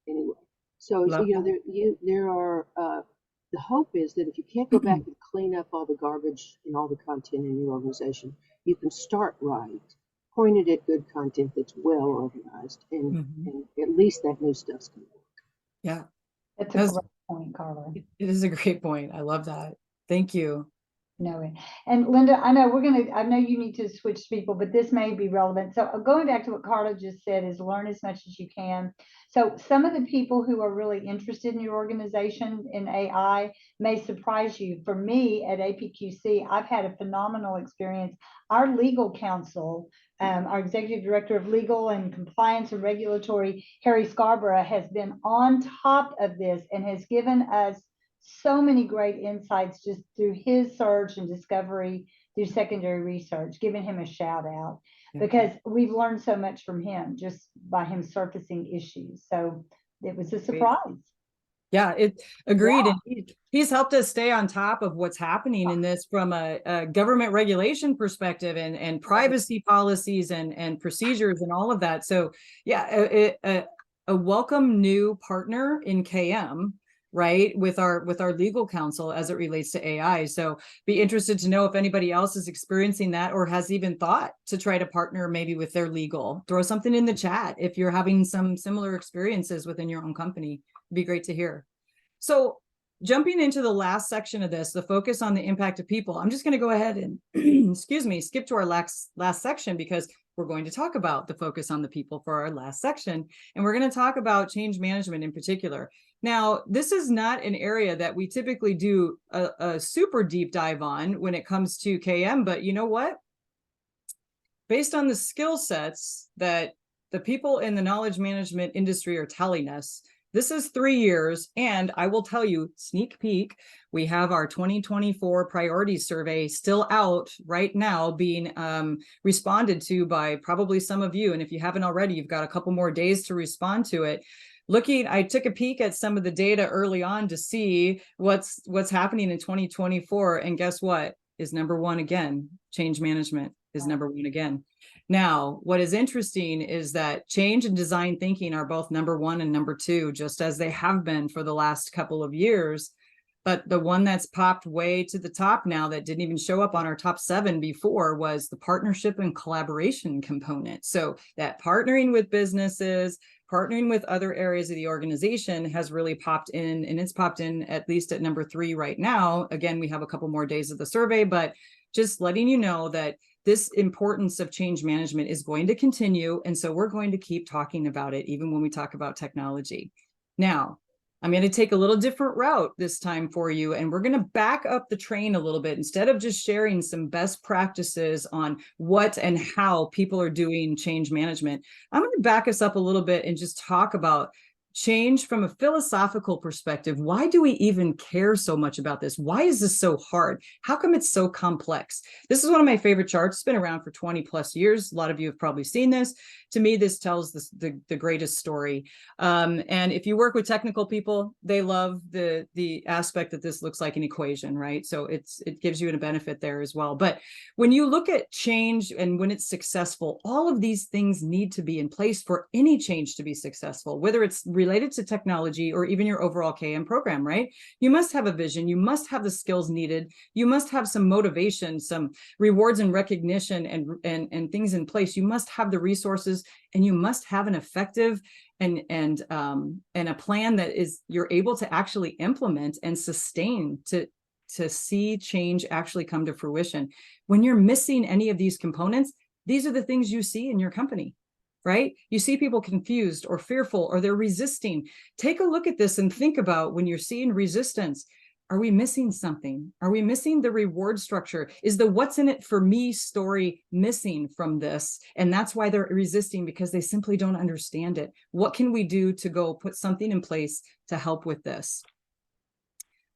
anyway. So there are the hope is that if you can't go back and clean up all the garbage and all the content in your organization, you can start right, pointed at good content that's well organized, and at least that new stuff's going to work. Yeah, that's a great point, Carla. It is a great point. I love that. Thank you. No, and Linda, I know you need to switch people, but this may be relevant. So going back to what Carla just said is learn as much as you can. So some of the people who are really interested in your organization in AI may surprise you. For me at APQC, I've had a phenomenal experience. Our legal counsel, our executive director of legal and compliance and regulatory, Harry Scarborough, has been on top of this and has given us so many great insights just through his search and discovery do secondary research, giving him a shout out, Yeah. because we've learned so much from him just by him surfacing issues. So it was a surprise. Yeah, it agreed. Yeah. And he's helped us stay on top of what's happening in this from a government regulation perspective and privacy policies and procedures and all of that. So yeah, a welcome new partner in KM, right, with our legal counsel as it relates to AI. So be interested to know if anybody else is experiencing that or has even thought to try to partner maybe with their legal. Throw something in the chat if you're having some similar experiences within your own company. It'd be great to hear. So jumping into the last section of this, the focus on the impact of people, I'm just going to go ahead and, excuse me, skip to our last section, because we're going to talk about the focus on the people for our last section. And we're going to talk about change management in particular. Now, this is not an area that we typically do a super deep dive on when it comes to KM, but you know what? Based on the skill sets that the people in the knowledge management industry are telling us, this is 3 years, and I will tell you, sneak peek, we have our 2024 priorities survey still out right now, being responded to by probably some of you. And if you haven't already, you've got a couple more days to respond to it. I took a peek at some of the data early on to see what's happening in 2024, and guess what is number one again? Change management is number one again. Now, what is interesting is that change and design thinking are both number one and number two, just as they have been for the last couple of years. But the one that's popped way to the top now that didn't even show up on our top 7 before was the partnership and collaboration component. So that partnering with businesses, partnering with other areas of the organization has really popped in, and it's popped in at least at number 3 right now. Again, we have a couple more days of the survey, but just letting you know that this importance of change management is going to continue. And so we're going to keep talking about it, even when we talk about technology. Now, I'm going to take a little different route this time for you, and we're going to back up the train a little bit. Instead of just sharing some best practices on what and how people are doing change management, I'm going to back us up a little bit and just talk about change from a philosophical perspective. Why do we even care so much about this? Why is this so hard? How come it's so complex? This is one of my favorite charts. It's been around for 20 plus years. A lot of you have probably seen this. To me, this tells the greatest story. And if you work with technical people, they love the aspect that this looks like an equation, right? So it gives you a benefit there as well. But when you look at change and when it's successful, all of these things need to be in place for any change to be successful, whether it's related to technology or even your overall KM program, right? You must have a vision. You must have the skills needed. You must have some motivation, some rewards and recognition and things in place. You must have the resources, and you must have an effective and a plan that is you're able to actually implement and sustain to see change actually come to fruition. When you're missing any of these components, these are the things you see in your company, right? You see people confused or fearful, or they're resisting. Take a look at this and think about when you're seeing resistance. Are we missing something? Are we missing the reward structure? Is the what's in it for me story missing from this? And that's why they're resisting, because they simply don't understand it. What can we do to go put something in place to help with this?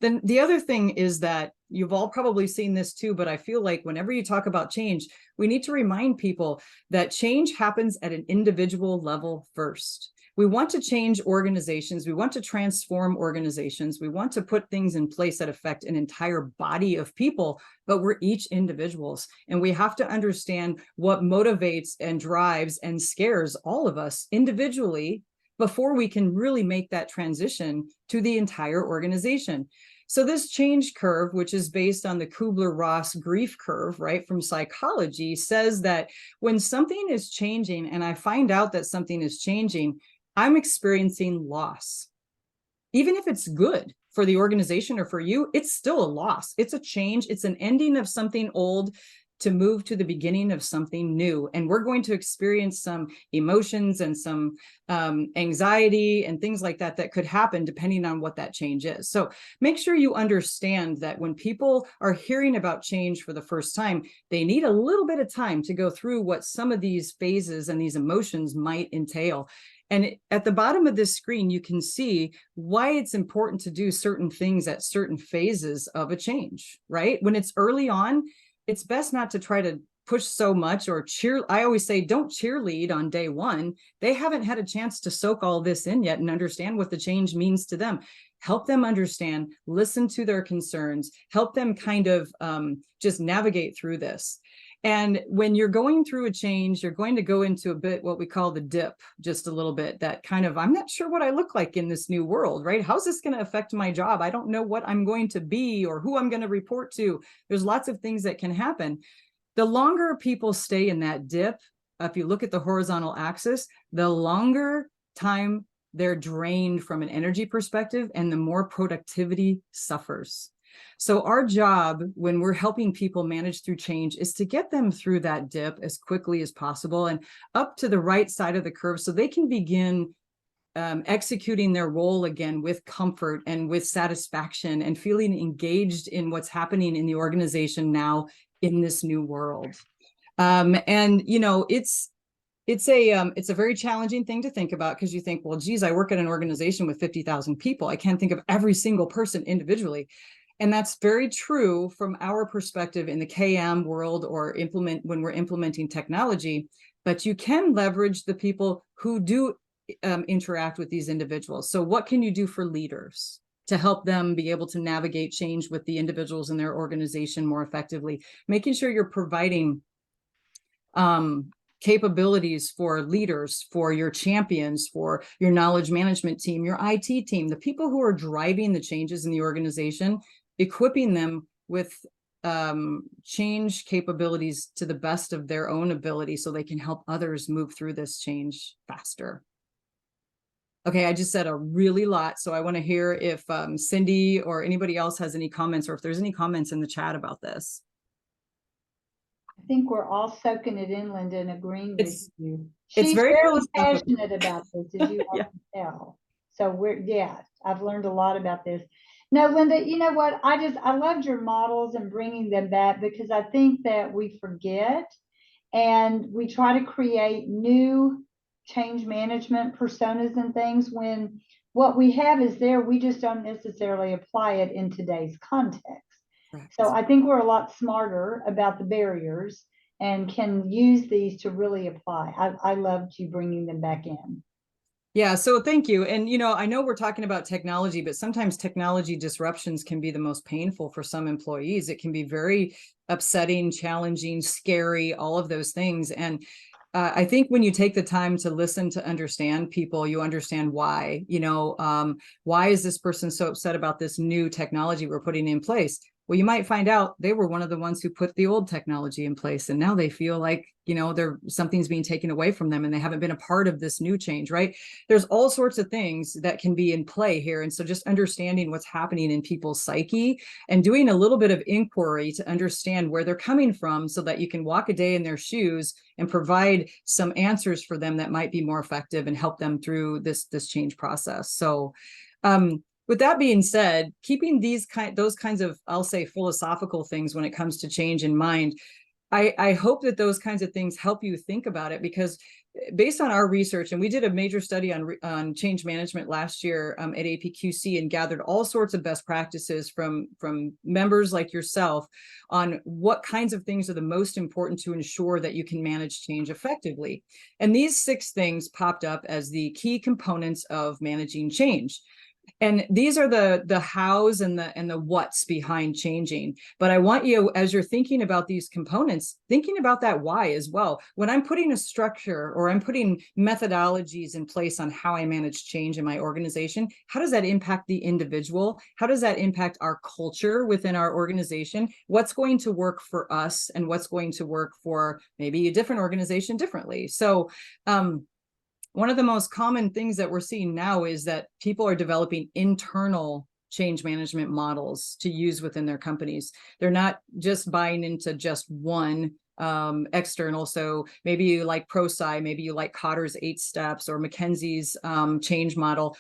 Then the other thing is that you've all probably seen this too, but I feel like whenever you talk about change, we need to remind people that change happens at an individual level first. We want to change organizations. We want to transform organizations. We want to put things in place that affect an entire body of people, but we're each individuals. And we have to understand what motivates and drives and scares all of us individually before we can really make that transition to the entire organization. So this change curve, which is based on the Kubler-Ross grief curve, right, from psychology, says that when something is changing and I find out that something is changing, I'm experiencing loss. Even if it's good for the organization or for you, it's still a loss. It's a change. It's an ending of something old to move to the beginning of something new. And we're going to experience some emotions and some anxiety and things like that that could happen depending on what that change is. So make sure you understand that when people are hearing about change for the first time, they need a little bit of time to go through what some of these phases and these emotions might entail. And at the bottom of this screen, you can see why it's important to do certain things at certain phases of a change, right? When it's early on, it's best not to try to push so much or cheer. I always say, don't cheerlead on day one. They haven't had a chance to soak all this in yet and understand what the change means to them. Help them understand, listen to their concerns, help them kind of just navigate through this. And when you're going through a change, you're going to go into a bit what we call the dip, just a little bit, that kind of, I'm not sure what I look like in this new world, right? How's this going to affect my job? I don't know what I'm going to be or who I'm going to report to. There's lots of things that can happen. The longer people stay in that dip, if you look at the horizontal axis, the longer time they're drained from an energy perspective and the more productivity suffers. So our job when we're helping people manage through change is to get them through that dip as quickly as possible and up to the right side of the curve so they can begin executing their role again with comfort and with satisfaction and feeling engaged in what's happening in the organization now in this new world. And you know, it's a very challenging thing to think about because you think, well, geez, I work at an organization with 50,000 people. I can't think of every single person individually. And that's very true from our perspective in the KM world or when we're implementing technology, but you can leverage the people who do interact with these individuals. So what can you do for leaders to help them be able to navigate change with the individuals in their organization more effectively? Making sure you're providing capabilities for leaders, for your champions, for your knowledge management team, your IT team, the people who are driving the changes in the organization, equipping them with change capabilities to the best of their own ability so they can help others move through this change faster. Okay, I just said a really lot, so I want to hear if Cindy or anybody else has any comments or if there's any comments in the chat about this. I think we're all soaking it in, Linda, and agreeing with you. It's She's very very passionate about this, as you all yeah. can tell. So I've learned a lot about this. No, Linda, you know what? I loved your models and bringing them back because I think that we forget and we try to create new change management personas and things when what we have is there, we just don't necessarily apply it in today's context. Correct. So I think we're a lot smarter about the barriers and can use these to really apply. I loved you bringing them back in. Yeah, so thank you. And, you know, I know we're talking about technology, but sometimes technology disruptions can be the most painful for some employees. It can be very upsetting, challenging, scary, all of those things. And I think when you take the time to listen to understand people, you understand why, you know, why is this person so upset about this new technology we're putting in place? Well, you might find out they were one of the ones who put the old technology in place. And now they feel like, you know, something's being taken away from them and they haven't been a part of this new change, right? There's all sorts of things that can be in play here. And so just understanding what's happening in people's psyche and doing a little bit of inquiry to understand where they're coming from so that you can walk a day in their shoes and provide some answers for them that might be more effective and help them through this change process. So, with that being said, keeping those kinds of, I'll say, philosophical things when it comes to change in mind, I hope that those kinds of things help you think about it, because based on our research, and we did a major study on change management last year at APQC and gathered all sorts of best practices from members like yourself on what kinds of things are the most important to ensure that you can manage change effectively. And these 6 things popped up as the key components of managing change. And these are the hows and the what's behind changing. But I want you, as you're thinking about these components, thinking about that why as well. When I'm putting a structure or I'm putting methodologies in place on how I manage change in my organization, how does that impact the individual? How does that impact our culture within our organization? What's going to work for us and what's going to work for maybe a different organization differently? So, one of the most common things that we're seeing now is that people are developing internal change management models to use within their companies. They're not just buying into just one external. So maybe you like ProSci, maybe you like Kotter's 8 steps or McKinsey's change model.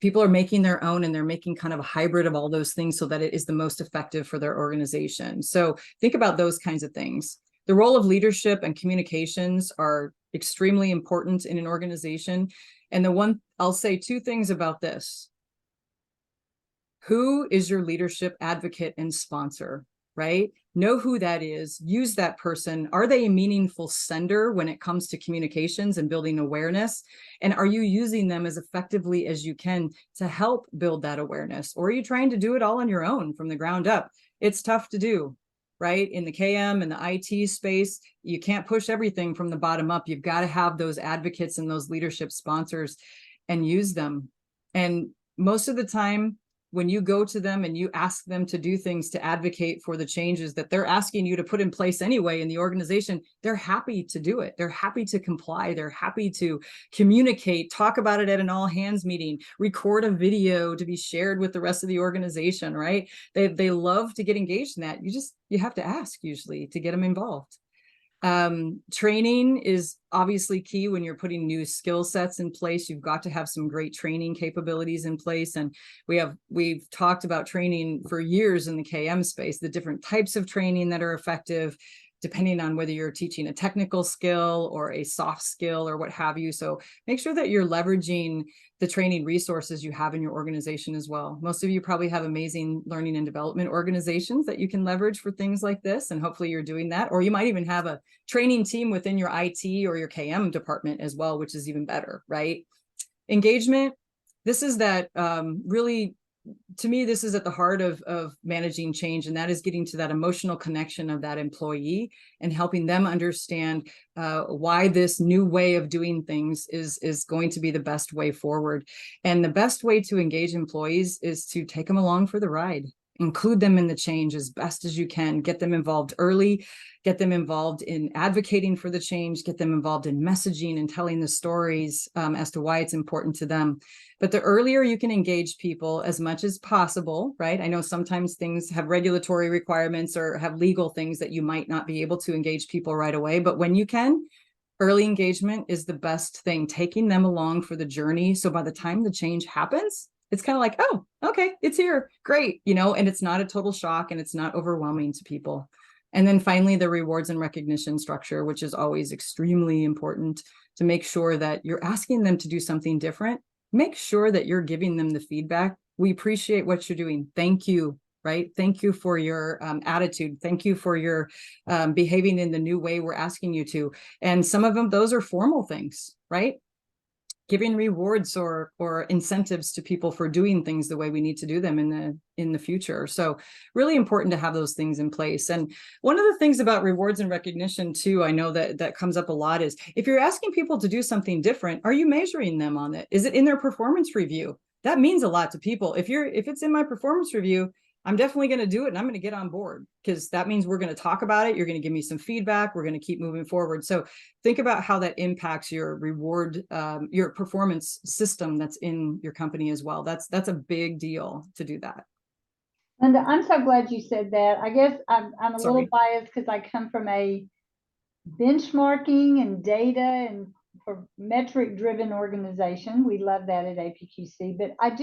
People are making their own and they're making kind of a hybrid of all those things so that it is the most effective for their organization. So think about those kinds of things. The role of leadership and communications are extremely important in an organization. And I'll say 2 things about this. Who is your leadership advocate and sponsor? right? Know who that is, use that person. Are they a meaningful sender when it comes to communications and building awareness? And are you using them as effectively as you can to help build that awareness? Or are you trying to do it all on your own from the ground up? It's tough to do, right? In the KM and the IT space, you can't push everything from the bottom up. You've got to have those advocates and those leadership sponsors and use them. And most of the time, when you go to them and you ask them to do things to advocate for the changes that they're asking you to put in place anyway in the organization, they're happy to do it. They're happy to comply. They're happy to communicate, talk about it at an all hands meeting, record a video to be shared with the rest of the organization, right? They love to get engaged in that. You have to ask usually to get them involved. Training is obviously key when you're putting new skill sets in place. You've got to have some great training capabilities in place. And we've talked about training for years in the KM space, the different types of training that are effective, depending on whether you're teaching a technical skill or a soft skill or what have you. So make sure that you're leveraging the training resources you have in your organization as well. Most of you probably have amazing learning and development organizations that you can leverage for things like this. And hopefully you're doing that. Or you might even have a training team within your IT or your KM department as well, which is even better, right? Engagement. This is that really, to me, this is at the heart of managing change, and that is getting to that emotional connection of that employee and helping them understand why this new way of doing things is going to be the best way forward. And the best way to engage employees is to take them along for the ride. Include them in the change as best as you can. Get them involved early, get them involved in advocating for the change, get them involved in messaging and telling the stories as to why it's important to them. But the earlier you can engage people as much as possible, right? I know sometimes things have regulatory requirements or have legal things that you might not be able to engage people right away, but when you can, early engagement is the best thing, taking them along for the journey. So by the time the change happens, it's kind of like, oh, okay, it's here. Great. And it's not a total shock and it's not overwhelming to people. And then finally, the rewards and recognition structure, which is always extremely important to make sure that you're asking them to do something different. Make sure that you're giving them the feedback. We appreciate what you're doing. Thank you, right? Thank you for your attitude. Thank you for your behaving in the new way we're asking you to. And some of them, those are formal things, right? Giving rewards or incentives to people for doing things the way we need to do them in the future. So really important to have those things in place. And one of the things about rewards and recognition too, I know that comes up a lot, is if you're asking people to do something different, are you measuring them on it? Is it in their performance review? That means a lot to people. If it's in my performance review, I'm definitely going to do it and I'm going to get on board, because that means we're going to talk about it. You're going to give me some feedback. We're going to keep moving forward. So think about how that impacts your reward, your performance system that's in your company as well. That's a big deal to do that. Linda, I'm so glad you said that. I guess I'm a Sorry. little biased because I come from a benchmarking and data and for metric driven organization. We love that at APQC, but I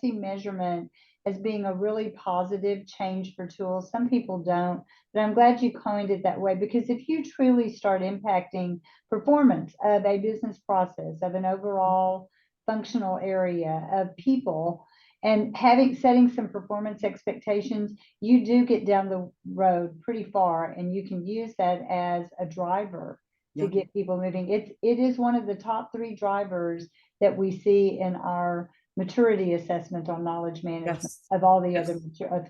see measurement as being a really positive change for tools. Some people don't, but I'm glad you coined it that way, because if you truly start impacting performance of a business process, of an overall functional area of people, and setting some performance expectations, you do get down the road pretty far, and you can use that as a driver to get people moving. It is one of the top 3 drivers that we see in our maturity assessment on knowledge management of all the other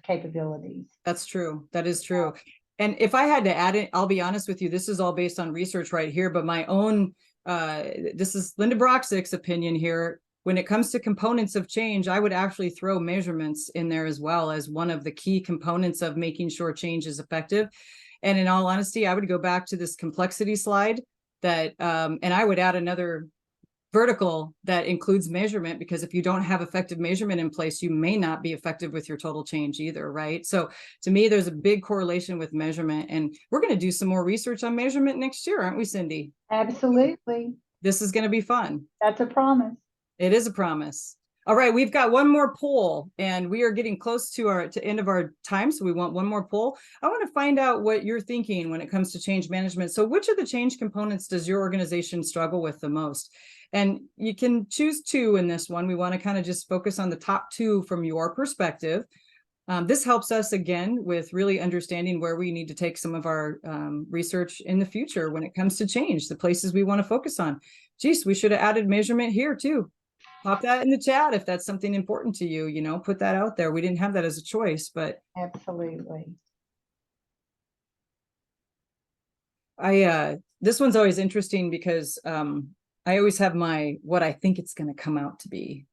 capabilities. That's true. That is true. And if I had to add it, I'll be honest with you, this is all based on research right here, but my own, this is Linda Broxick's opinion here. When it comes to components of change, I would actually throw measurements in there as well as one of the key components of making sure change is effective. And in all honesty, I would go back to this complexity slide that, and I would add another vertical that includes measurement, because if you don't have effective measurement in place, you may not be effective with your total change either, right? So to me, there's a big correlation with measurement, and we're going to do some more research on measurement next year, aren't we, Cindy? Absolutely. This is going to be fun. That's a promise. It is a promise. All right, we've got one more poll, and we are getting close to end of our time, so we want one more poll. I want to find out what you're thinking when it comes to change management. So which of the change components does your organization struggle with the most? And you can choose 2 in this one. We want to kind of just focus on the top 2 from your perspective. This helps us again with really understanding where we need to take some of our research in the future when it comes to change, the places we want to focus on. Geez, we should have added measurement here too. Pop that in the chat if that's something important to you, put that out there. We didn't have that as a choice, but Absolutely. this one's always interesting because I always have what I think it's going to come out to be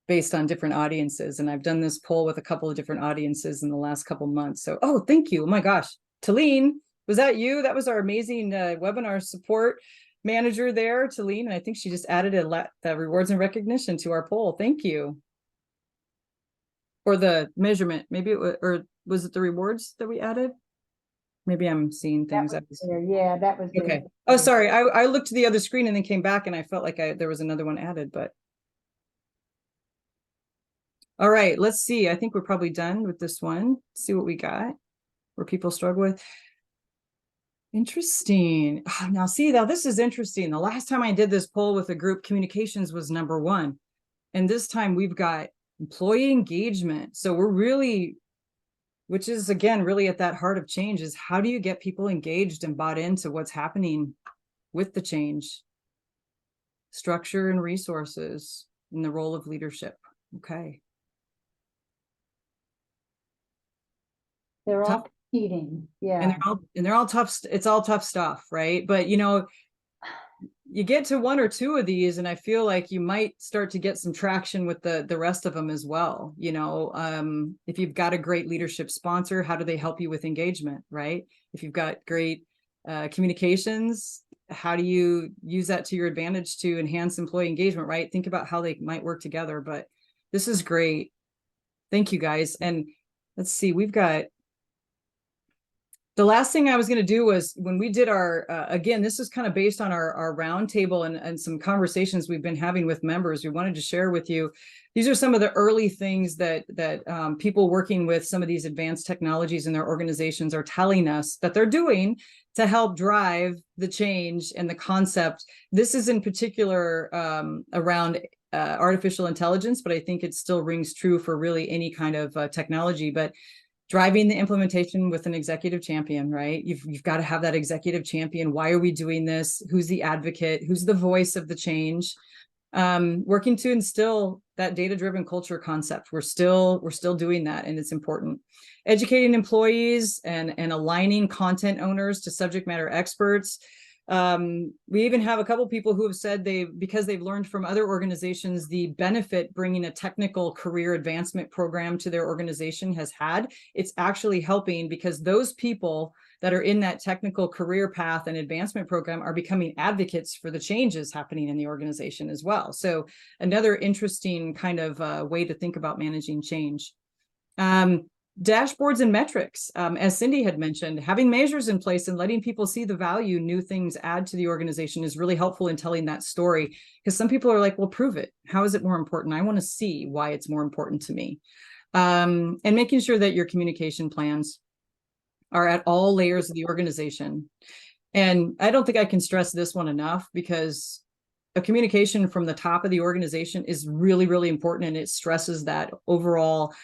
based on different audiences. And I've done this poll with a couple of different audiences in the last couple months. So, oh, thank you. Oh my gosh. Talene, was that you? That was our amazing webinar support manager there, Talene. And I think she just added the rewards and recognition to our poll. Thank you. Or the measurement, maybe or was it the rewards that we added? Maybe I'm seeing things. Yeah, that was okay. Oh, sorry. I looked to the other screen and then came back and I felt like there was another one added, but. All right, let's see. I think we're probably done with this one. See what we got, where people struggle with. Interesting. Now, this is interesting. The last time I did this poll with a group, communications was number one. And this time we've got employee engagement. So we're really, which is again, really at that heart of change, is how do you get people engaged and bought into what's happening with the change? Structure and resources in the role of leadership. Okay. They're all competing, yeah. And they're all tough. It's all tough stuff, right? But you get to one or two of these, and I feel like you might start to get some traction with the rest of them as well. If you've got a great leadership sponsor, how do they help you with engagement, right? If you've got great communications, how do you use that to your advantage to enhance employee engagement, right? Think about how they might work together. But this is great. Thank you, guys. And let's see, we've got. The last thing I was going to do was when we did our, again, this is kind of based on our roundtable and some conversations we've been having with members. We wanted to share with you. These are some of the early things that people working with some of these advanced technologies in their organizations are telling us that they're doing to help drive the change and the concept. This is in particular around artificial intelligence, but I think it still rings true for really any kind of technology. But driving the implementation with an executive champion, right? You've got to have that executive champion. Why are we doing this? Who's the advocate? Who's the voice of the change? Working to instill that data-driven culture concept. We're still doing that, and it's important. Educating employees and aligning content owners to subject matter experts. We even have a couple people who have said because they've learned from other organizations the benefit bringing a technical career advancement program to their organization has had. It's actually helping because those people that are in that technical career path and advancement program are becoming advocates for the changes happening in the organization as well. So another interesting kind of way to think about managing change. Dashboards and metrics, as Cindy had mentioned, having measures in place and letting people see the value new things add to the organization is really helpful in telling that story, because some people are like, well, prove it. How is it more important? I want to see why it's more important to me. And making sure that your communication plans are at all layers of the organization. And I don't think I can stress this one enough, because a communication from the top of the organization is really, really important, and it stresses that overall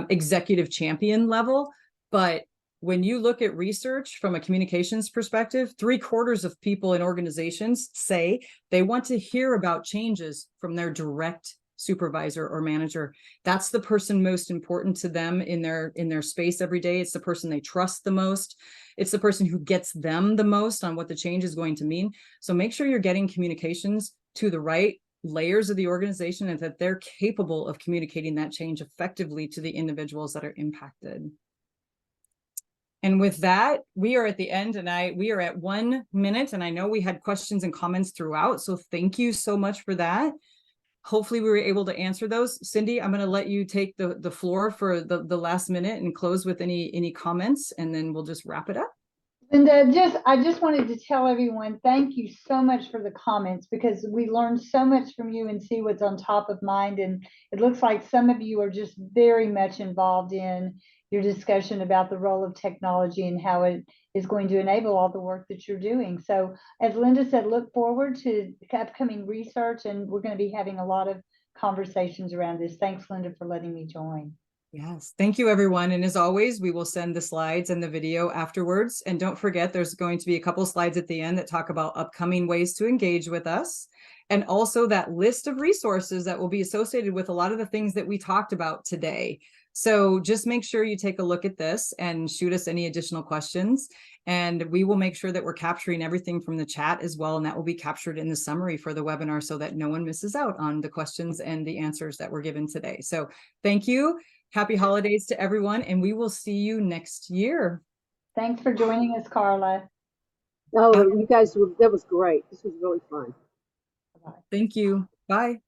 executive champion level. But when you look at research from a communications perspective, 3/4 of people in organizations say they want to hear about changes from their direct supervisor or manager. That's the person most important to them in their space every day. It's the person they trust the most. It's the person who gets them the most on what the change is going to mean. So make sure you're getting communications to the right layers of the organization and that they're capable of communicating that change effectively to the individuals that are impacted. And with that, we are at the end, and we are at 1 minute, and I know we had questions and comments throughout, so thank you so much for that. Hopefully we were able to answer those. Cindy, I'm going to let you take the floor for the last minute and close with any comments, and then we'll just wrap it up. Linda, I just wanted to tell everyone, thank you so much for the comments, because we learned so much from you and see what's on top of mind. And it looks like some of you are just very much involved in your discussion about the role of technology and how it is going to enable all the work that you're doing. So as Linda said, look forward to upcoming research, and we're going to be having a lot of conversations around this. Thanks, Linda, for letting me join. Yes, thank you, everyone. And as always, we will send the slides and the video afterwards. And don't forget, there's going to be a couple slides at the end that talk about upcoming ways to engage with us. And also that list of resources that will be associated with a lot of the things that we talked about today. So just make sure you take a look at this and shoot us any additional questions. And we will make sure that we're capturing everything from the chat as well. And that will be captured in the summary for the webinar so that no one misses out on the questions and the answers that were given today. So thank you. Happy holidays to everyone, and we will see you next year. Thanks for joining us, Carla. Oh, you guys, that was great. This was really fun. Bye. Thank you. Bye.